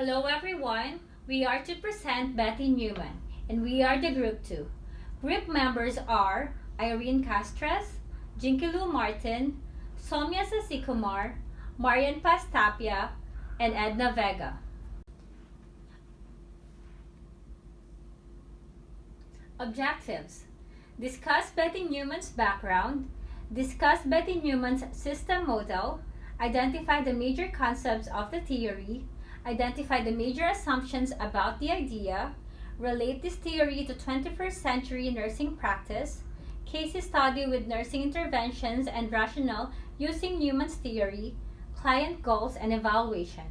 Hello everyone, we are to present Betty Newman and we are the Group 2. Group members are Irene Castres, Jinkilu Martin, Somya Sasikumar, Marian Pastapia, and Edna Vega. Objectives: discuss Betty Newman's background, discuss Betty Newman's system model, identify the major concepts of the theory, identify the major assumptions about the idea, relate this theory to 21st century nursing practice, case study with nursing interventions and rationale using Newman's theory, client goals and evaluation.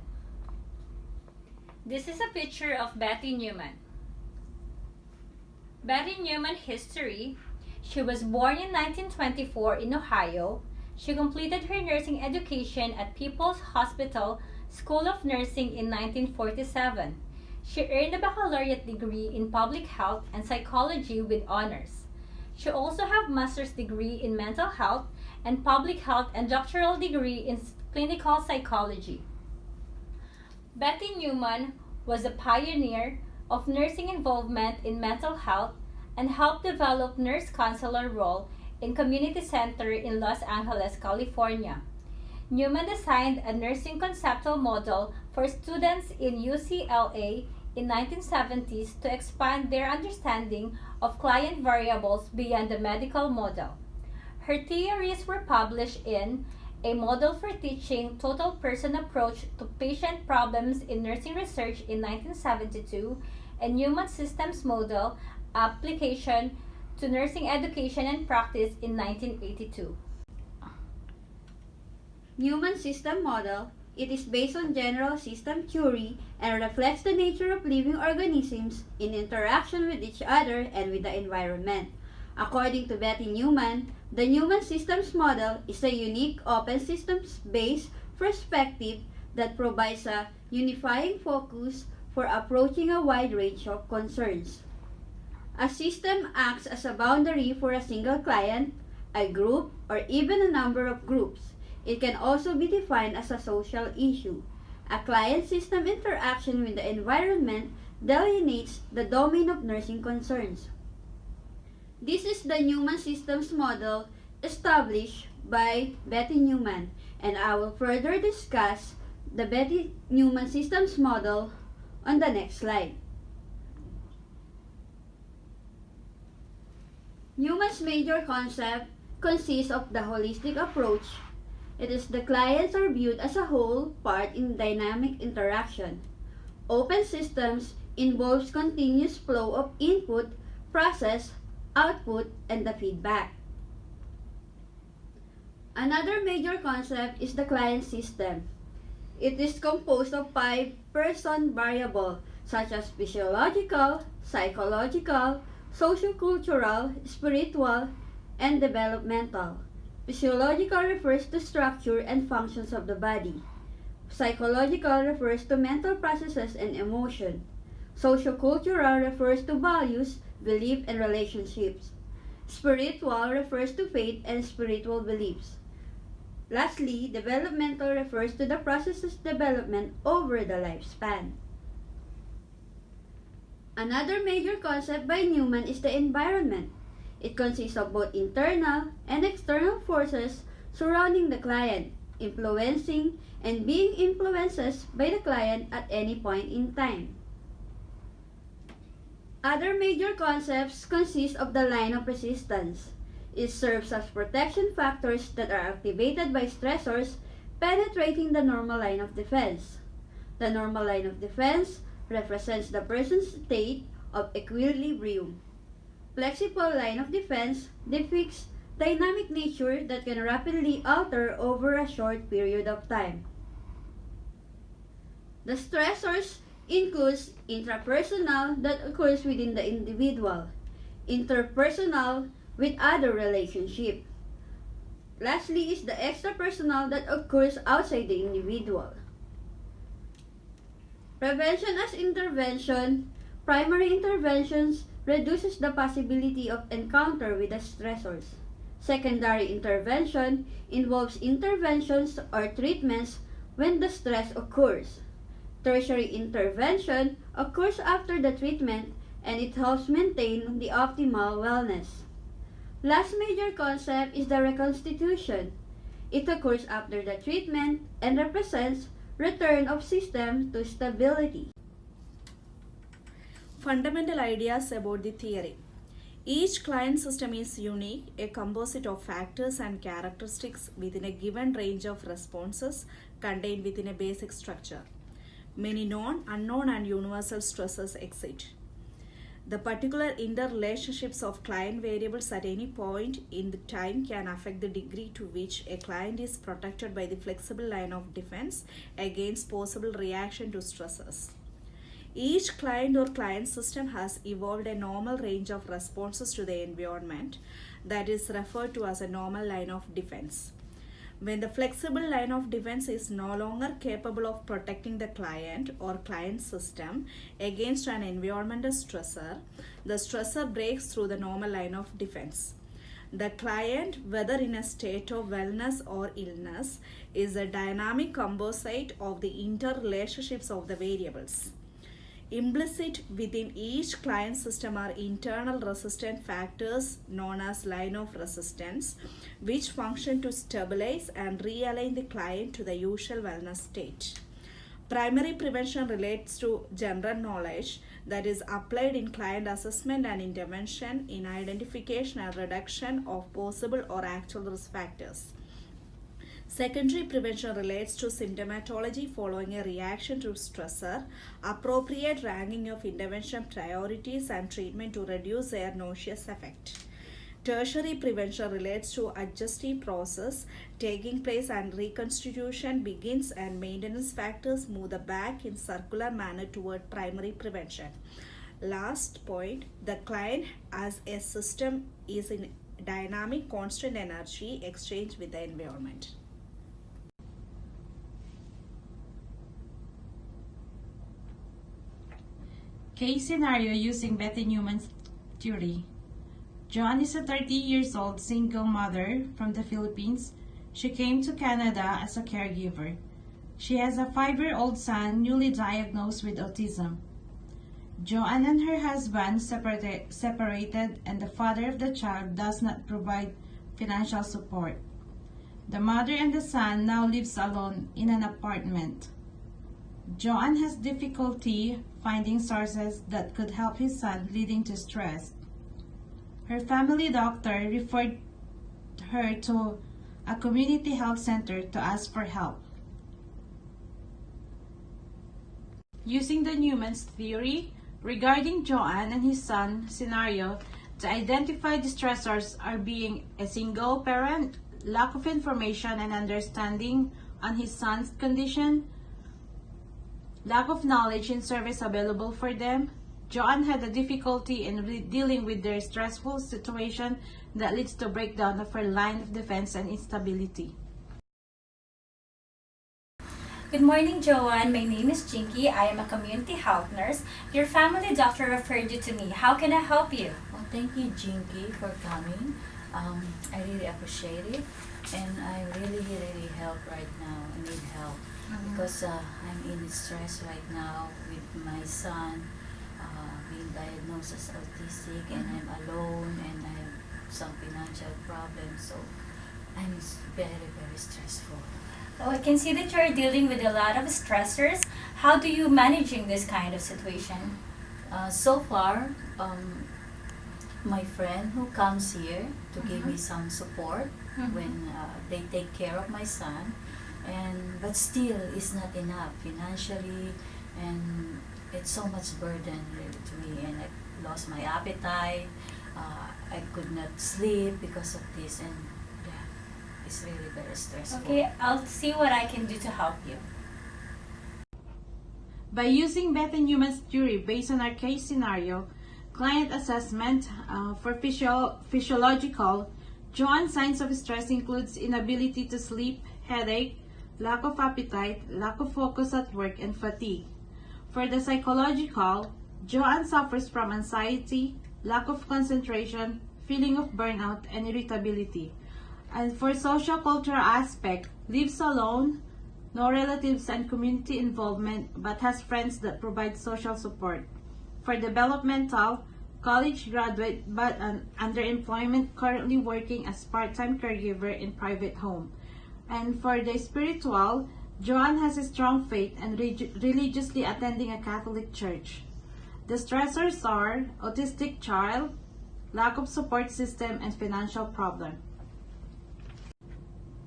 This is a picture of Betty Newman. Betty Newman history. She was born in 1924 in Ohio. She completed her nursing education at People's Hospital School of Nursing in 1947. She earned a baccalaureate degree in public health and psychology with honors. She also has a master's degree in mental health and public health and doctoral degree in clinical psychology. Betty Newman was a pioneer of nursing involvement in mental health and helped develop nurse counselor role in community center in Los Angeles, California. Newman designed a nursing conceptual model for students in UCLA in 1970s to expand their understanding of client variables beyond the medical model. Her theories were published in A Model for Teaching Total Person Approach to Patient Problems in Nursing Research in 1972 and Newman Systems Model Application to Nursing Education and Practice in 1982. Newman System Model. It is based on general system theory and reflects the nature of living organisms in interaction with each other and with the environment. According to Betty Newman, the Newman Systems Model is a unique open systems-based perspective that provides a unifying focus for approaching a wide range of concerns. A system acts as a boundary for a single client, a group, or even a number of groups. It can also be defined as a social issue. A client-system interaction with the environment delineates the domain of nursing concerns. This is the Newman Systems Model established by Betty Newman, and I will further discuss the Betty Newman Systems Model on the next slide. Newman's major concept consists of the holistic approach. It is the clients are viewed as a whole part in dynamic interaction. Open systems involves continuous flow of input, process, output, and the feedback. Another major concept is the client system. It is composed of 5 person variables such as physiological, psychological, sociocultural, spiritual, and developmental. Physiological refers to structure and functions of the body. Psychological refers to mental processes and emotion. Sociocultural refers to values, beliefs, and relationships. Spiritual refers to faith and spiritual beliefs. Lastly, developmental refers to the processes development over the lifespan. Another major concept by Newman is the environment. It consists of both internal and external forces surrounding the client, influencing and being influenced by the client at any point in time. Other major concepts consist of the line of resistance. It serves as protection factors that are activated by stressors penetrating the normal line of defense. The normal line of defense represents the person's state of equilibrium. Flexible line of defense depicts dynamic nature that can rapidly alter over a short period of time. The stressors includes intrapersonal that occurs within the individual, interpersonal with other relationship. Lastly is the extrapersonal that occurs outside the individual. Prevention as intervention. Primary interventions reduces the possibility of encounter with the stressors. Secondary intervention involves interventions or treatments when the stress occurs. Tertiary intervention occurs after the treatment and it helps maintain the optimal wellness. Last major concept is the reconstitution. It occurs after the treatment and represents return of system to stability. Fundamental ideas about the theory. Each client system is unique, a composite of factors and characteristics within a given range of responses contained within a basic structure. Many known, unknown, and universal stresses exist. The particular interrelationships of client variables at any point in the time can affect the degree to which a client is protected by the flexible line of defense against possible reaction to stresses. Each client or client system has evolved a normal range of responses to the environment that is referred to as a normal line of defense. When the flexible line of defense is no longer capable of protecting the client or client system against an environmental stressor, the stressor breaks through the normal line of defense. The client, whether in a state of wellness or illness, is a dynamic composite of the interrelationships of the variables. Implicit within each client system are internal resistant factors known as line of resistance, which function to stabilize and realign the client to the usual wellness state. Primary prevention relates to general knowledge that is applied in client assessment and intervention in identification and reduction of possible or actual risk factors. Secondary prevention relates to symptomatology following a reaction to stressor, appropriate ranking of intervention priorities, and treatment to reduce their noxious effect. Tertiary prevention relates to adjustive process taking place and reconstitution begins and maintenance factors move the back in circular manner toward primary prevention. Last point, the client as a system is in dynamic constant energy exchange with the environment. Case scenario using Betty Newman's theory. Joan is a 30 years old single mother from the Philippines. She came to Canada as a caregiver. She has a 5-year-old son newly diagnosed with autism. Joanne and her husband separated and the father of the child does not provide financial support. The mother and the son now lives alone in an apartment. Joanne has difficulty finding sources that could help his son, leading to stress. Her family doctor referred her to a community health center to ask for help. Using the Newman's theory regarding Joanne and his son scenario, to identify the stressors are being a single parent, lack of information and understanding on his son's condition, lack of knowledge and service available for them. Joanne had a difficulty in dealing with their stressful situation that leads to breakdown of her line of defense and instability. Good morning, Joanne. My name is Jinky. I am a community health nurse. Your family doctor referred you to me. How can I help you? Well, thank you, Jinky, for coming. I really appreciate it, and I really help right now. I need help because I'm in stress right now with my son being diagnosed as autistic, and I'm alone, and I have some financial problems, so I'm very stressful. Oh, I can see that you're dealing with a lot of stressors. How do you managing this kind of situation? So far, my friend who comes here to give me some support when they take care of my son, but still it's not enough financially, and it's so much burden really to me, and I lost my appetite. I could not sleep because of this, and yeah, it's really very stressful. Okay, I'll see what I can do to help you. By using Beth and Newman's theory based on our case scenario, client assessment for physiological, Joanne's signs of stress includes inability to sleep, headache, lack of appetite, lack of focus at work, and fatigue. For the psychological, Joanne suffers from anxiety, lack of concentration, feeling of burnout, and irritability. And for social cultural aspect, lives alone, no relatives and community involvement, but has friends that provide social support. For developmental, college graduate but an underemployment, currently working as part-time caregiver in private home. And for the spiritual, Joanne has a strong faith and religiously attending a Catholic church. The stressors are autistic child, lack of support system, and financial problem.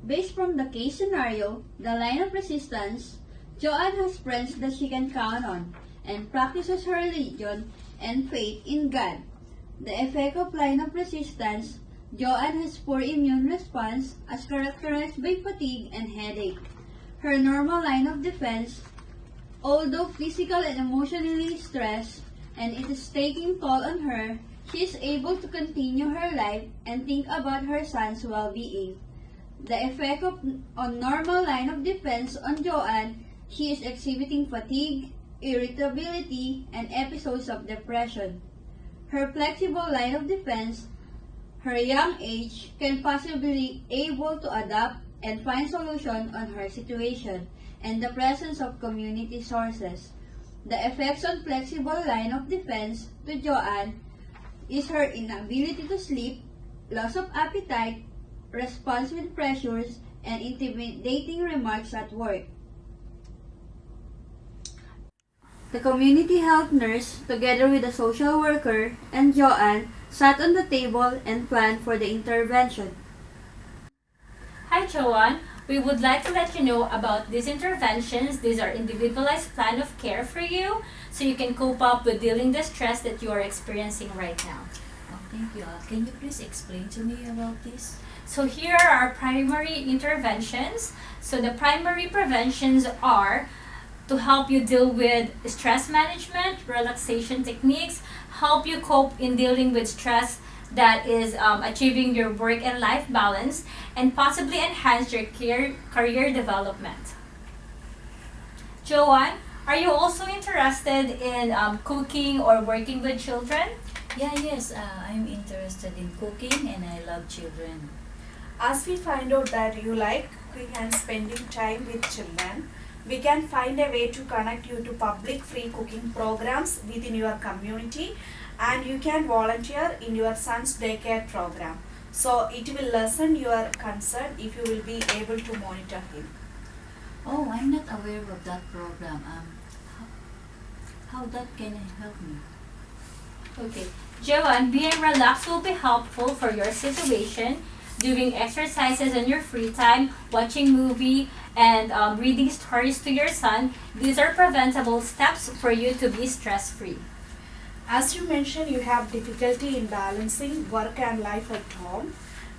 Based from the case scenario, the line of resistance, Joanne has friends that she can count on and practices her religion and faith in God. The effect of line of resistance, Joanne has poor immune response as characterized by fatigue and headache. Her normal line of defense, although physical and emotionally stressed, and it is taking toll on her, she is able to continue her life and think about her son's well-being. The effect on normal line of defense on Joanne, she is exhibiting fatigue, irritability, and episodes of depression. Her flexible line of defense, her young age, can possibly able to adapt and find solution on her situation and the presence of community sources. The effects on flexible line of defense to Joanne is her inability to sleep, loss of appetite, response with pressures, and intimidating remarks at work. The community health nurse, together with the social worker and Joanne, sat on the table and planned for the intervention. Hi, Joanne. We would like to let you know about these interventions. These are individualized plan of care for you, so you can cope up with dealing the stress that you are experiencing right now. Oh, thank you. Can you please explain to me about this? So here are our primary interventions. So the primary preventions are to help you deal with stress management, relaxation techniques, help you cope in dealing with stress that is achieving your work and life balance, and possibly enhance your career development. Joanne, are you also interested in cooking or working with children? Yes, I'm interested in cooking and I love children. As we find out that you like cooking and spending time with children, we can find a way to connect you to public free cooking programs within your community, and you can volunteer in your son's daycare program. So it will lessen your concern if you will be able to monitor him. Oh, I'm not aware of that program. How that can help me? Okay. Joanne, being relaxed will be helpful for your situation. Doing exercises in your free time, watching movie, and reading stories to your son, these are preventable steps for you to be stress-free. As you mentioned, you have difficulty in balancing work and life at home.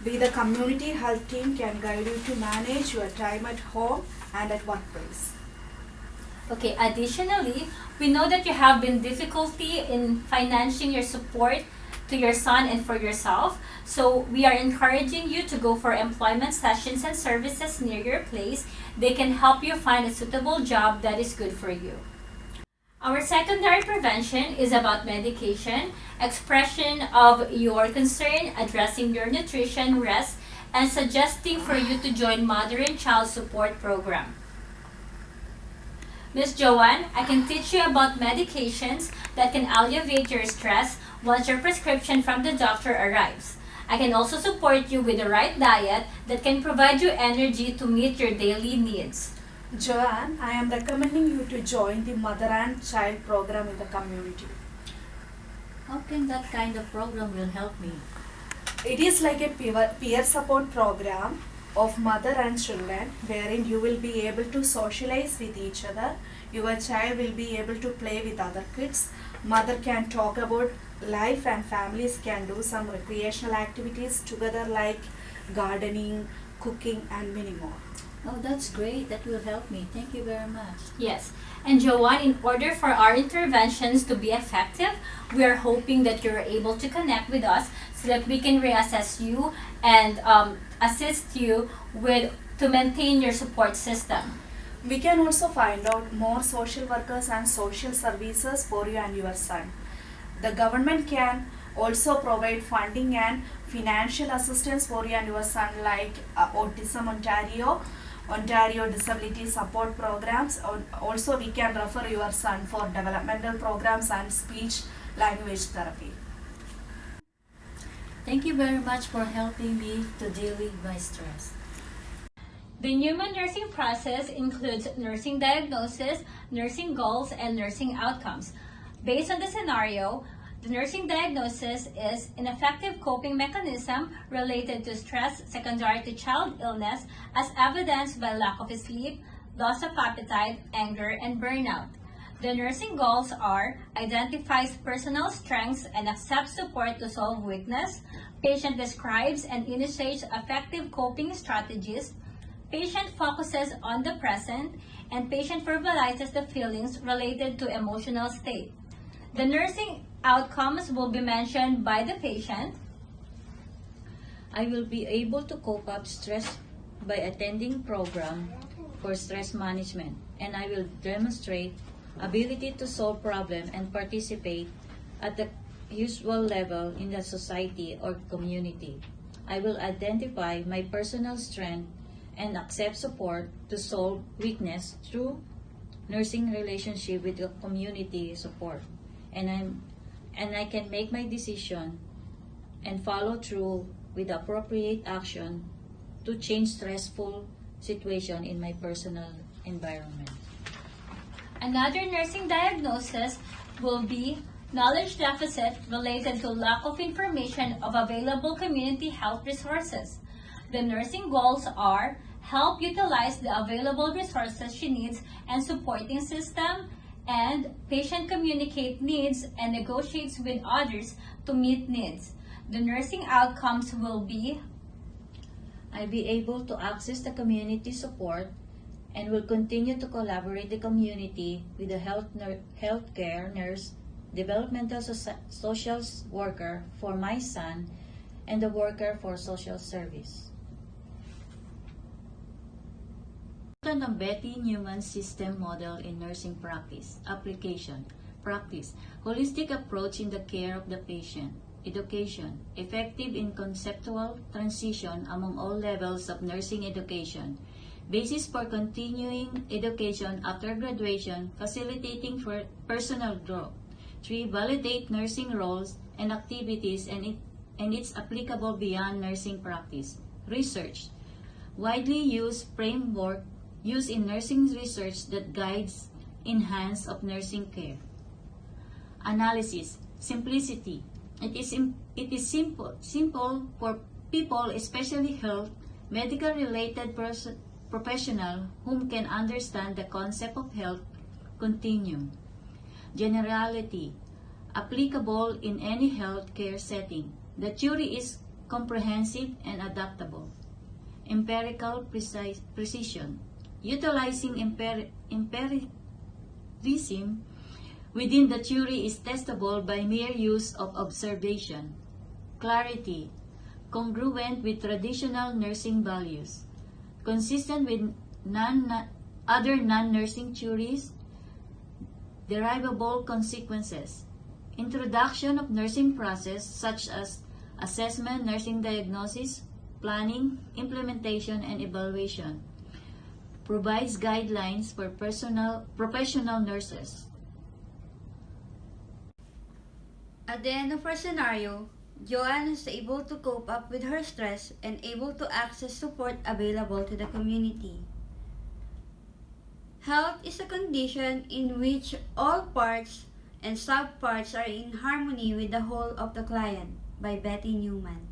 We, the community health team, can guide you to manage your time at home and at workplace. Okay, additionally, we know that you have been difficulty in financing your support to your son and for yourself. So we are encouraging you to go for employment sessions and services near your place. They can help you find a suitable job that is good for you. Our secondary prevention is about medication, expression of your concern, addressing your nutrition, rest, and suggesting for you to join mother and child support program. Miss Joanne, I can teach you about medications that can alleviate your stress once your prescription from the doctor arrives. I can also support you with the right diet that can provide you energy to meet your daily needs. Joanne, I am recommending you to join the mother and child program in the community. How can that kind of program will help me? It is like a peer support program of mother and children, wherein you will be able to socialize with each other. Your child will be able to play with other kids. Mother can talk about life and families can do some recreational activities together like gardening, cooking, and many more. Oh, that's great. That will help me. Thank you very much. Yes. And Joanne, in order for our interventions to be effective, we are hoping that you're able to connect with us so that we can reassess you and assist you with to maintain your support system. We can also find out more social workers and social services for you and your son. The government can also provide funding and financial assistance for you and your son like Autism Ontario, Ontario Disability Support Programs. Also, we can refer your son for developmental programs and speech language therapy. Thank you very much for helping me to deal with my stress. The Newman nursing process includes nursing diagnosis, nursing goals, and nursing outcomes. Based on the scenario, the nursing diagnosis is an effective coping mechanism related to stress secondary to child illness as evidenced by lack of sleep, loss of appetite, anger, and burnout. The nursing goals are identifies personal strengths and accepts support to solve weakness. Patient describes and initiates effective coping strategies. Patient focuses on the present, and patient verbalizes the feelings related to emotional state. The nursing outcomes will be mentioned by the patient. I will be able to cope up stress by attending program for stress management, and I will demonstrate ability to solve problem and participate at the usual level in the society or community. I will identify my personal strength and accept support to solve weakness through nursing relationship with the community support. And I can make my decision and follow through with appropriate action to change stressful situation in my personal environment. Another nursing diagnosis will be knowledge deficit related to lack of information of available community health resources. The nursing goals are help utilize the available resources she needs and supporting system, and patient communicate needs and negotiates with others to meet needs. The nursing outcomes will be I'll be able to access the community support and will continue to collaborate the community with the healthcare nurse, developmental social worker for my son, and the worker for social service. Ng Betty Newman System Model in Nursing Practice. Application. Practice. Holistic approach in the care of the patient. Education. Effective in conceptual transition among all levels of nursing education. Basis for continuing education after graduation, facilitating for personal growth. 3. Validate nursing roles and activities and it's applicable beyond nursing practice. Research. Widely used framework used in nursing research that guides enhance of nursing care. Analysis. Simplicity. It is simple for people, especially health, medical related professional whom can understand the concept of health continuum. Generality. Applicable in any healthcare setting. The theory is comprehensive and adaptable. Empirical precision. Utilizing empiricism within the theory is testable by mere use of observation. Clarity. Congruent with traditional nursing values. Consistent with other non-nursing theories. Derivable consequences. Introduction of nursing process such as assessment, nursing diagnosis, planning, implementation, and evaluation. Provides guidelines for professional nurses. At the end of our scenario, Joanne is able to cope up with her stress and able to access support available to the community. Health is a condition in which all parts and subparts are in harmony with the whole of the client by Betty Newman.